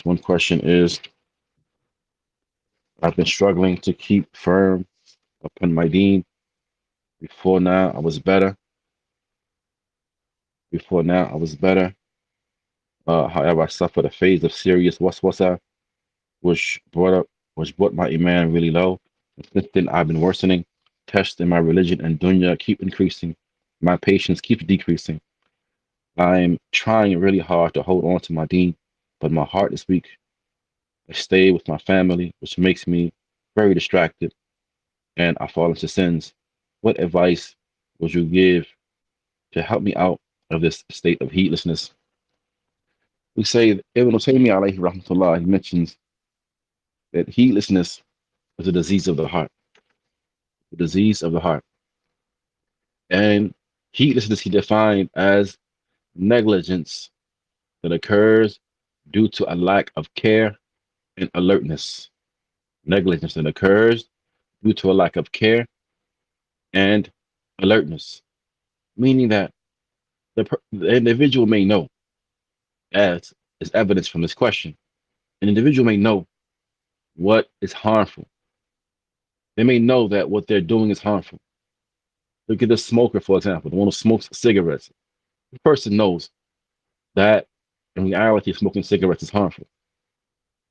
One question is, I've been struggling to keep firm upon my deen. Before now, I was better. Before now, I was better. However, I suffered a phase of serious waswasa, which brought my iman really low. And since then, I've been worsening. Tests in my religion and dunya keep increasing. My patience keeps decreasing. I'm trying really hard to hold on to my deen, but my heart is weak. I stay with my family, which makes me very distracted, and I fall into sins. What advice would you give to help me out of this state of heedlessness? We say Ibn Taymiyyah alayhi rahmatullah, he mentions that heedlessness is a disease of the heart, the disease of the heart. And heedlessness he defined as negligence that occurs due to a lack of care and alertness. Negligence that occurs due to a lack of care and alertness, meaning that the individual may know, as is evidence from this question, an individual may know what is harmful. They may know that what they're doing is harmful. Look at the smoker, for example, the one who smokes cigarettes. The person knows that in reality, smoking cigarettes is harmful.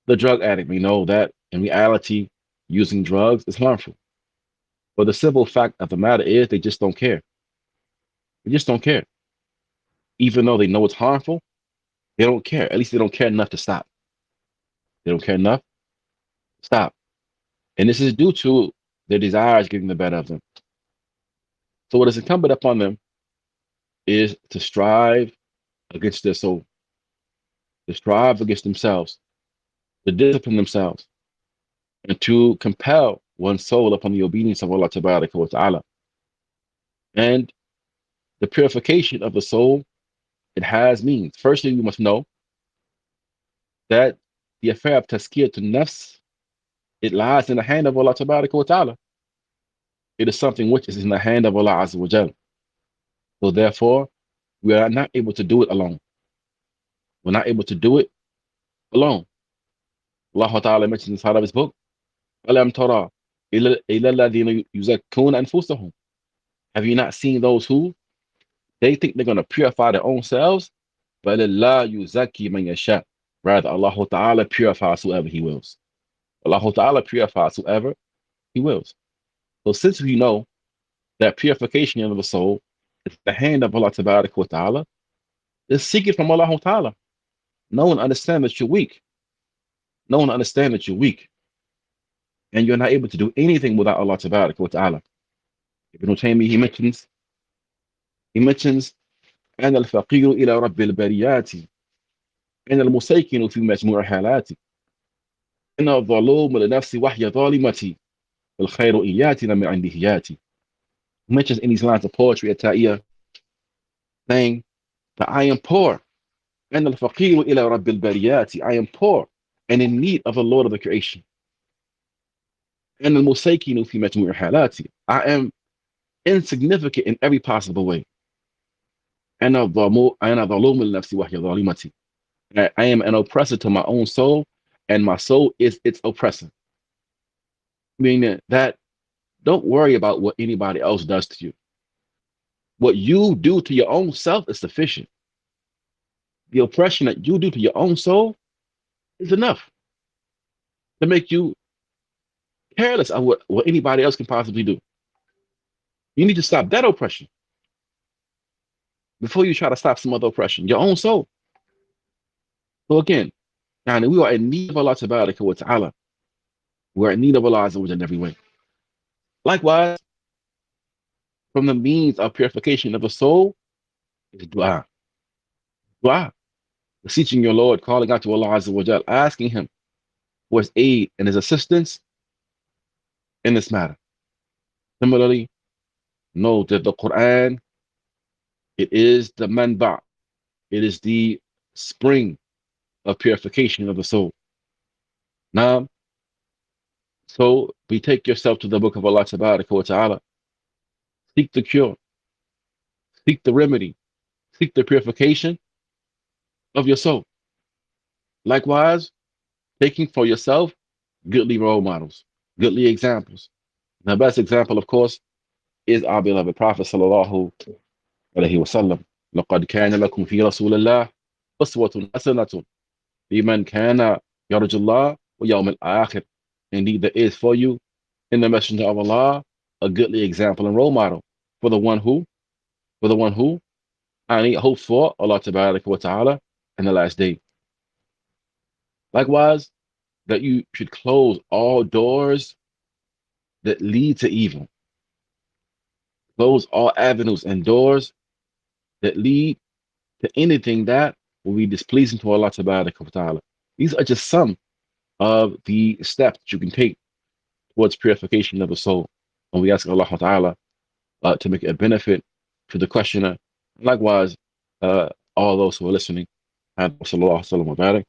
The drug addict may know that in reality, using drugs is harmful. But the simple fact of the matter is they just don't care. They just don't care. Even though they know it's harmful, they don't care. At least they don't care enough to stop. They don't care enough to stop. And this is due to their desires getting the better of them. So what is incumbent upon them is to strive against their soul, to strive against themselves, to discipline themselves, and to compel one's soul upon the obedience of Allah Ta'ala. And the purification of the soul, it has means. Firstly, we must know that the affair of tazkiyah to nafs, it lies in the hand of Allah Ta'ala. It is something which is in the hand of Allah Azza wa Jal. So therefore, we are not able to do it alone. We're not able to do it alone. Allah Ta'ala mentions inside of his book, أَلَمْ تَرَى إِلَى الَّذِينَ يُزَكُّونَ أَنفُسَهُم. Have you not seen those who they think they're going to purify their own selves? بَلِ اللَّهُ يُزَكِّي مَن يَشَاءُ. Rather, Allah Ta'ala purifies whoever He wills. Allah Ta'ala purifies whoever He wills. So since we know that purification of the soul is the hand of Allah Ta'ala, let's seek it from Allah Ta'ala. No one understands that you're weak. No one understands that you're weak. And you're not able to do anything without Allah Ta'ala. Ibn Taymiyyah, he mentions أنا الفقير إلى رب البريات أنا المسيكن في مجموع حالاتي أنا الظلوم لنفسي وحي ظالمتي الخير إن ياتنا من عند ياتي. He mentions in these lines of poetry at Ta'iyah, saying that I am poor. أنا الفقير إلى رب البريات. I am poor and in need of the Lord of the creation. أنا المسيكن في مجموع حالاتي. I am insignificant in every possible way. أنا ظلوم لنفسي وحي ظالمتي. I am an oppressor to my own soul, and my soul is its oppressor. Meaning that don't worry about what anybody else does to you. What you do to your own self is sufficient. The oppression that you do to your own soul is enough to make you careless of what anybody else can possibly do. You need to stop that oppression before you try to stop some other oppression, your own soul. So again, now we are in need of Allah Ta'ala. We're in need of Allah in every way. Likewise, from the means of purification of the soul is dua. Dua. Beseeching your Lord, calling out to Allah Azza wa Jal, asking Him for His aid and His assistance in this matter. Similarly, know that the Qur'an, it is the manba, it is the spring of purification of the soul. Now, so betake yourself to the book of Allah Ta'ala. Seek the cure, seek the remedy, seek the purification of your soul. Likewise, taking for yourself goodly role models, goodly examples. The best example, of course, is our beloved Prophet sallallahu alaihi wasallam. لقد كان لكم في رسول الله أسوة حسنة لمن كان يرجو الله ويوم الآخر. Indeed, there is for you in the Messenger of Allah a goodly example and role model for the one who and hope for Allah 𝗘𝗏𝗏 in the last day. Likewise, that you should close all doors that lead to evil. Close all avenues and doors that lead to anything that will be displeasing to Allah 𝗘𝗏𝗏. These are just some of the steps that you can take towards purification of the soul. And we ask Allah Ta'ala to make it a benefit to the questioner. Likewise, all those who are listening. Sallallahu alaihi wa sallam wa barak.